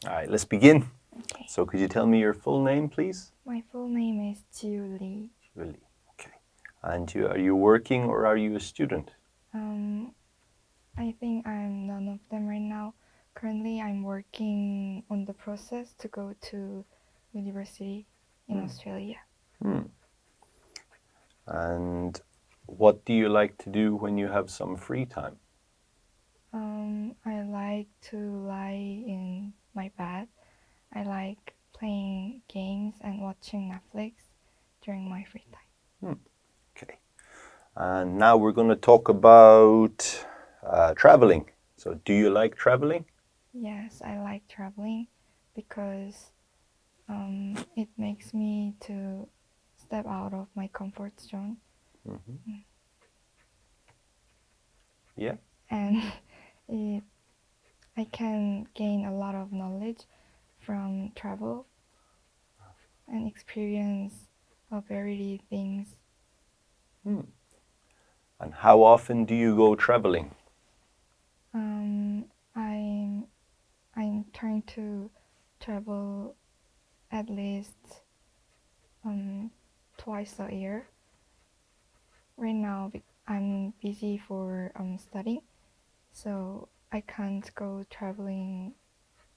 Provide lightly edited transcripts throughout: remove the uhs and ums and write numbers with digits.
All right, let's begin. Okay. So could you tell me your full name, please? My full name is Julie. Julie. Okay. And are you working or are you a student? I think I'm none of them right now. Currently, I'm working on the process to go to university in Australia. And what do you like to do when you have some free time? I like to lie in my bed. I like playing games and watching Netflix during my free time. Okay. And now we're going to talk about traveling. So do you like traveling? Yes, I like traveling because it makes me to step out of my comfort zone. Yeah. And I can gain a lot of knowledge from travel and experience a variety things. And how often do you go traveling? I'm trying to travel at least twice a year. Right now I'm busy for studying, so I can't go traveling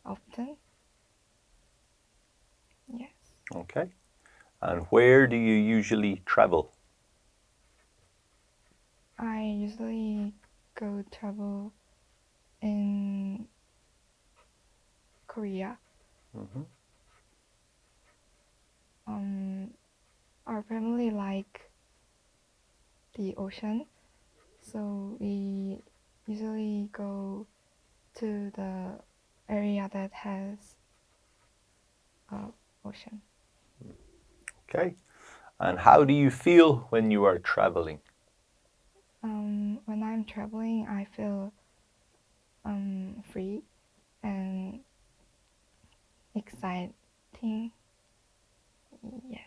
often. Yes. Okay. And where do you usually travel? I usually go travel in Korea. Our family like the ocean, so we usually go to the area that has ocean. Okay. And how do you feel when you are traveling? When I'm traveling, I feel free and exciting. Yes.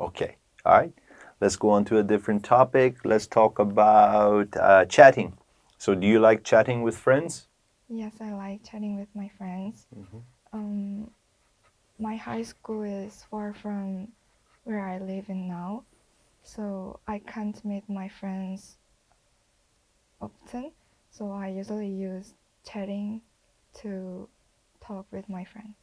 Okay. All right. Let's go on to a different topic. Let's talk about chatting. So do you like chatting with friends? Yes, I like chatting with my friends. My high school is far from where I live in now, so I can't meet my friends often. So I usually use chatting to talk with my friends.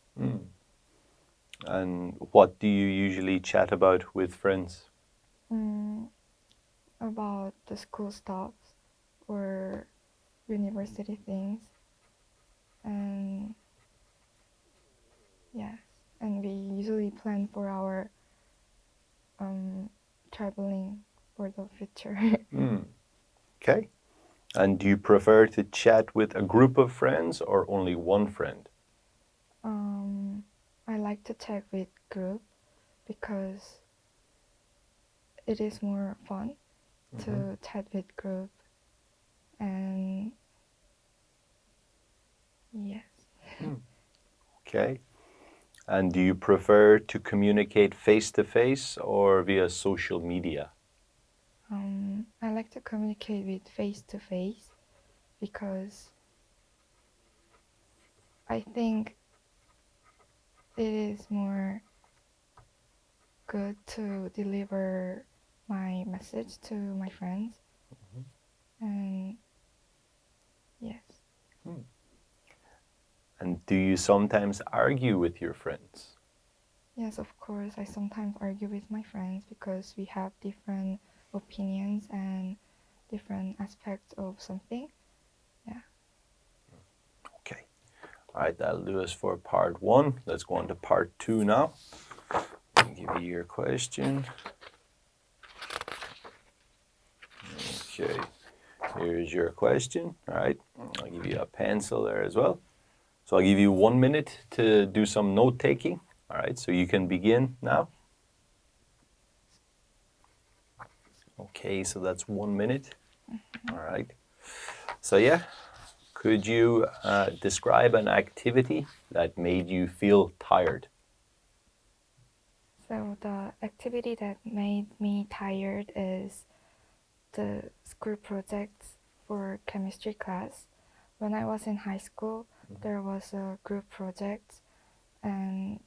And what do you usually chat about with friends? About the school stuff or university things, and yes, and we usually plan for our traveling for the future. Okay. And do you prefer to chat with a group of friends or only one friend? I like to chat with group because it is more fun to chat with group, and yes. Okay. And do you prefer to communicate face to face or via social media? I like to communicate with face to face because I think it is more good to deliver my message to my friends. And yes. And do you sometimes argue with your friends? Yes, of course, I sometimes argue with my friends because we have different opinions and different aspects of something. Yeah. Okay. All right, that'll do us for part one. Let's go on to part two now. I'll give you your question. Okay, here's your question. All right, I'll give you a pencil there as well. So I'll give you 1 minute to do some note taking. All right, so you can begin now. Okay, so that's 1 minute. All right. So yeah, could you describe an activity that made you feel tired? So the activity that made me tired is the school projects for chemistry class. when I was in high school, there was a group project, and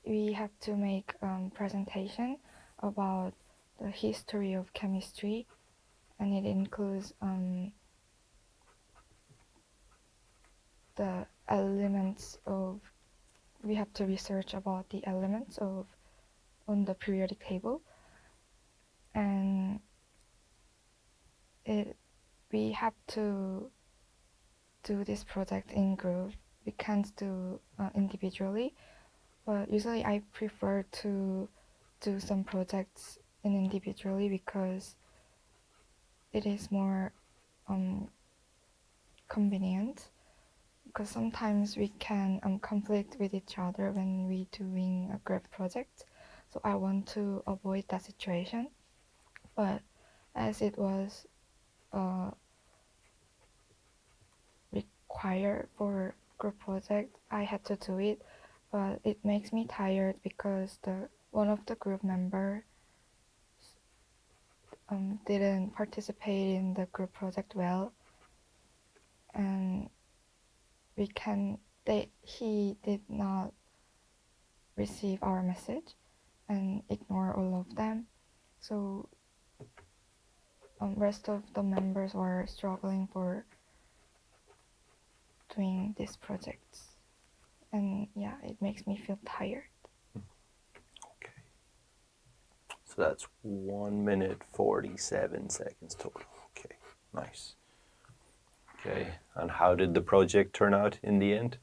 we have to make a presentation about the history of chemistry, and it includes the elements of, we have to research about the elements of on the periodic table, and we have to do this project in group. We can't do individually, but usually I prefer to do some projects individually because it is more convenient, because sometimes we can conflict with each other when we doing a group project. So I want to avoid that situation. But as it was required for group project, I had to do it. But it makes me tired because one of the group members didn't participate in the group project well, and he did not receive our message and ignore all of them. So rest of the members were struggling for doing these projects, and yeah, it makes me feel tired. Okay. So that's 1 minute 47 seconds total. Okay, nice. Okay, and how did the project turn out in the end?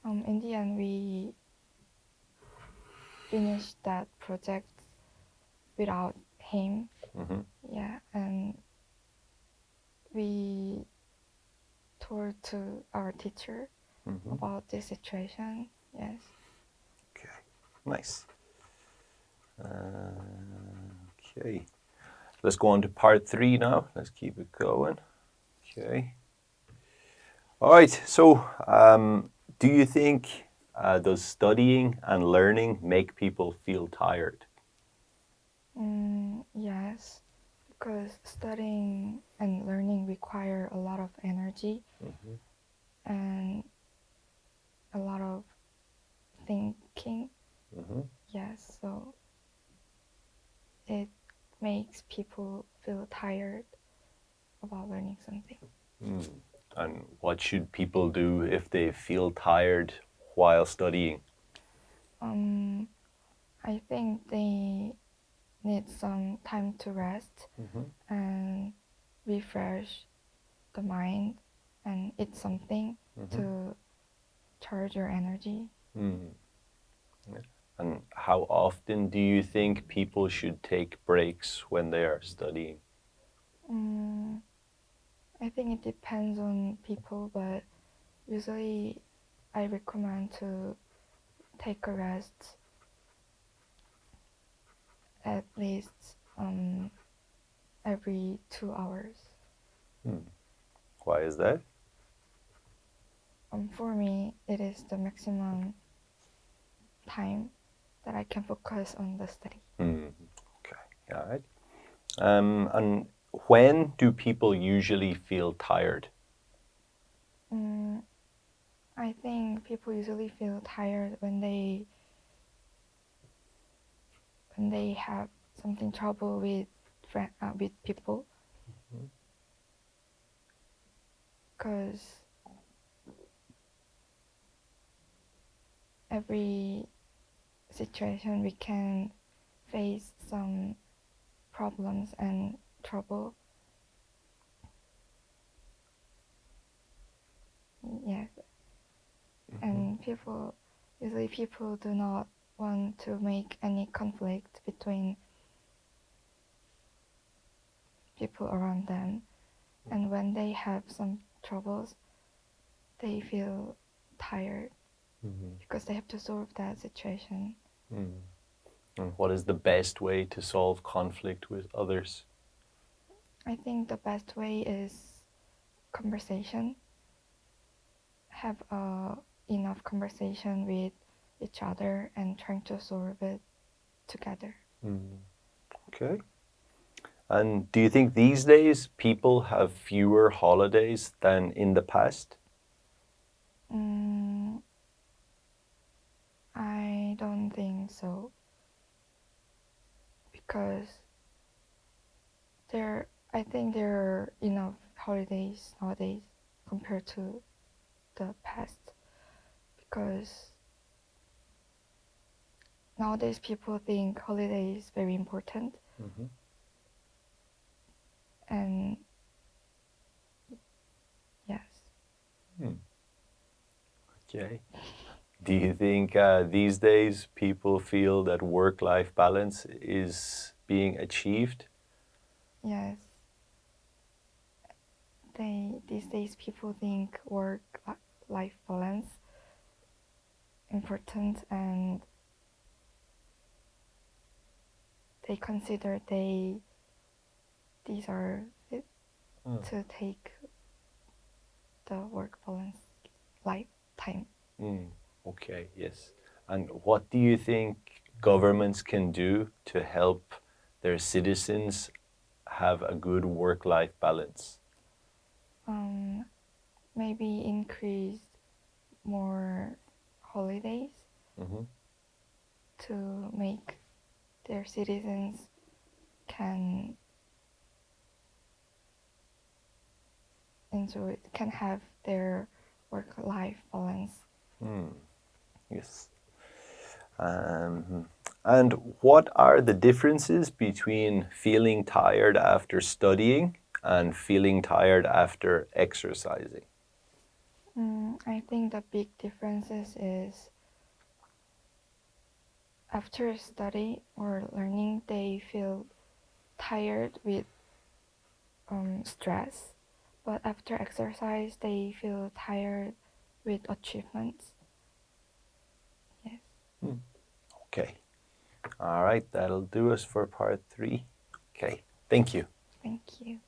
In the end, we finished that project without him. Mm-hmm. Yeah, and we told to our teacher about this situation. Yes. Okay, nice. Okay, let's go on to part 3 now. Let's keep it going. Okay. All right, so do you think does studying and learning make people feel tired? Yes, because studying and learning require a lot of energy and a lot of thinking. Yes, so it makes people feel tired about learning something. And what should people do if they feel tired while studying? I think they need some time to rest and refresh the mind and eat something to charge your energy. And how often do you think people should take breaks when they are studying? I think it depends on people, but usually I recommend to take a rest at least every 2 hours. Why is that? For me, it is the maximum time that I can focus on the study. Okay, all right. And when do people usually feel tired? I think people usually feel tired when they have something trouble with people, because every situation we can face some problems and trouble. Yes. And usually people do not want to make any conflict between people around them. And when they have some troubles, they feel tired because they have to solve that situation. And what is the best way to solve conflict with others? I think the best way is conversation. Have enough conversation with each other and trying to solve it together. Okay. And do you think these days people have fewer holidays than in the past? I don't think so, because I think there are enough holidays nowadays compared to the past, because nowadays people think holiday is very important, and yes. Okay. Do you think these days people feel that work-life balance is being achieved? Yes, these days people think work-life balance important, and they consider these are fit to take the work balance lifetime. Okay, yes. And what do you think governments can do to help their citizens have a good work-life balance? Maybe increase more holidays to make their citizens can can have their work-life balance. Yes. And what are the differences between feeling tired after studying and feeling tired after exercising? I think the big differences is after study or learning, they feel tired with stress, but after exercise, they feel tired with achievements. Yes. Okay. All right, that'll do us for part 3. Okay, thank you. Thank you.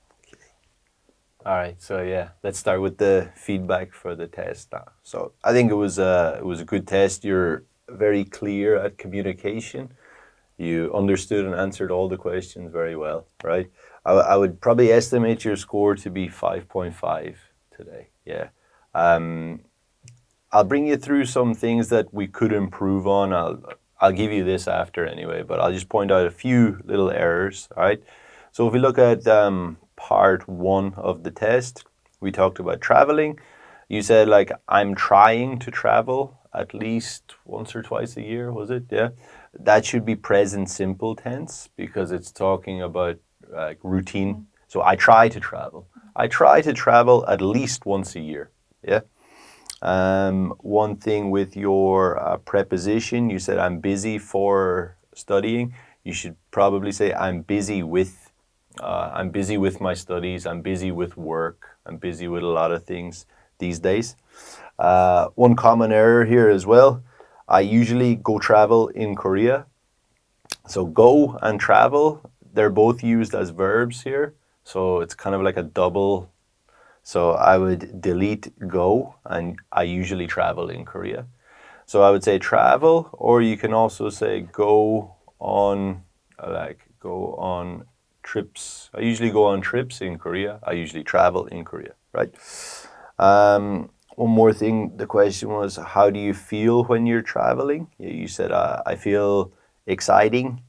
All right, so yeah, let's start with the feedback for the test now. So I think it was a good test. You're very clear at communication. You understood and answered all the questions very well, right? I would probably estimate your score to be 5.5 today. Yeah. I'll bring you through some things that we could improve on. I'll give you this after anyway, but I'll just point out a few little errors. All right. So if we look at part 1 of the test, we talked about traveling. You said like I'm trying to travel at least once or twice a year, was it? Yeah. That should be present simple tense because it's talking about routine. So I try to travel. I try to travel at least once a year. Yeah. One thing with your preposition, you said I'm busy for studying. You should probably say I'm busy with. I'm busy with my studies. I'm busy with work. I'm busy with a lot of things these days. One common error here as well. I usually go travel in Korea. So go and travel, they're both used as verbs here. So it's kind of like a double. So I would delete go, and I usually travel in Korea. So I would say travel, or you can also say go on, go on trips. I usually go on trips in Korea. I usually travel in Korea, right? One more thing, the question was, how do you feel when you're traveling? You said, I feel exciting.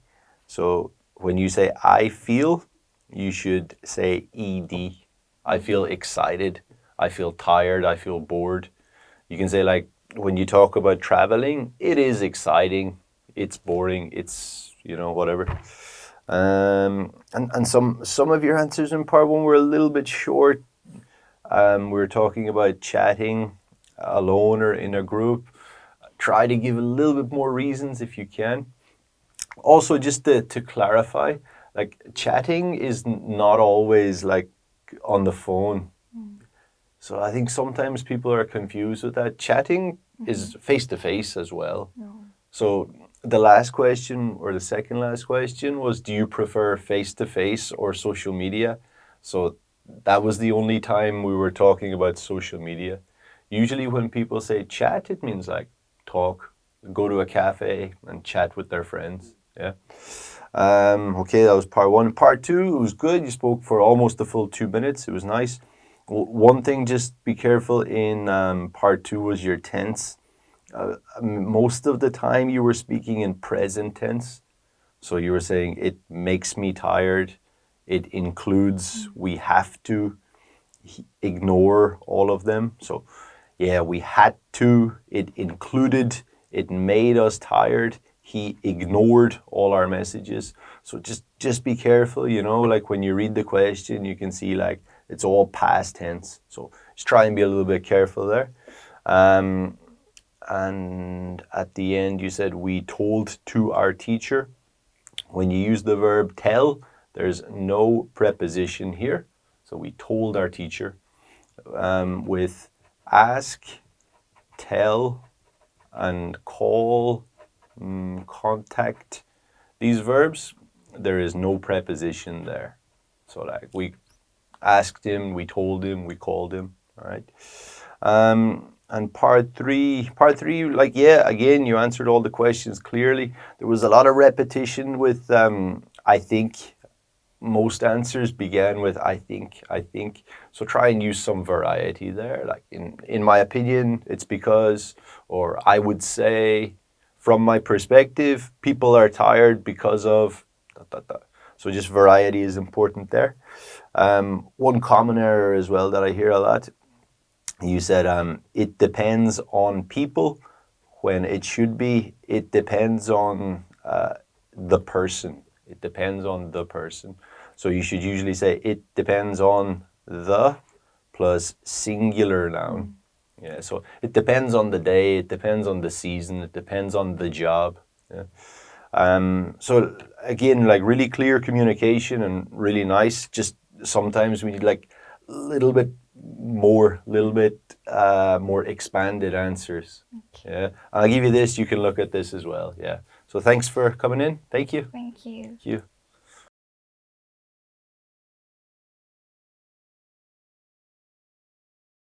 So when you say I feel, you should say ed. I feel excited. I feel tired. I feel bored. You can say like when you talk about traveling, it is exciting. It's boring. It's whatever. And some of your answers in part 1 were a little bit short. We were talking about chatting alone or in a group. Try to give a little bit more reasons if you can. Also, just to clarify, like chatting is not always like on the phone. So I think sometimes people are confused with that. Chatting is face to face as well. No. So the last question or the second last question was, do you prefer face to face or social media? So that was the only time we were talking about social media. Usually when people say chat, it means like talk, go to a cafe and chat with their friends. Yeah. Okay, that was part one. Part two, it was good. You spoke for almost the full 2 minutes. It was nice. One thing, just be careful in part two was your tense. Most of the time you were speaking in present tense. So you were saying, it makes me tired. It includes, we have to ignore all of them. So yeah, we had to, it included, it made us tired. He ignored all our messages. So just be careful, you know, like when you read the question, you can see like it's all past tense. So just try and be a little bit careful there. And at the end, you said, we told to our teacher. When you use the verb tell, there's no preposition here. So we told our teacher. With ask, tell, and call, contact, these verbs, there is no preposition there. So like we asked him, we told him, we called him, all right? And part three, like, yeah, again, you answered all the questions clearly. There was a lot of repetition with, I think. Most answers began with I think. So try and use some variety there. Like in my opinion, it's because, or I would say, from my perspective, people are tired because of, da, da, da. So just variety is important there. One common error as well that I hear a lot, you said it depends on people, when it should be it depends on the person. It depends on the person. So you should usually say it depends on the plus singular noun. Yeah, so it depends on the day, it depends on the season, it depends on the job. Yeah. So again, like really clear communication and really nice. Just sometimes we need like a little bit more expanded answers. Okay. Yeah, I'll give you this. You can look at this as well. Yeah. So thanks for coming in. Thank you. Thank you. Thank you.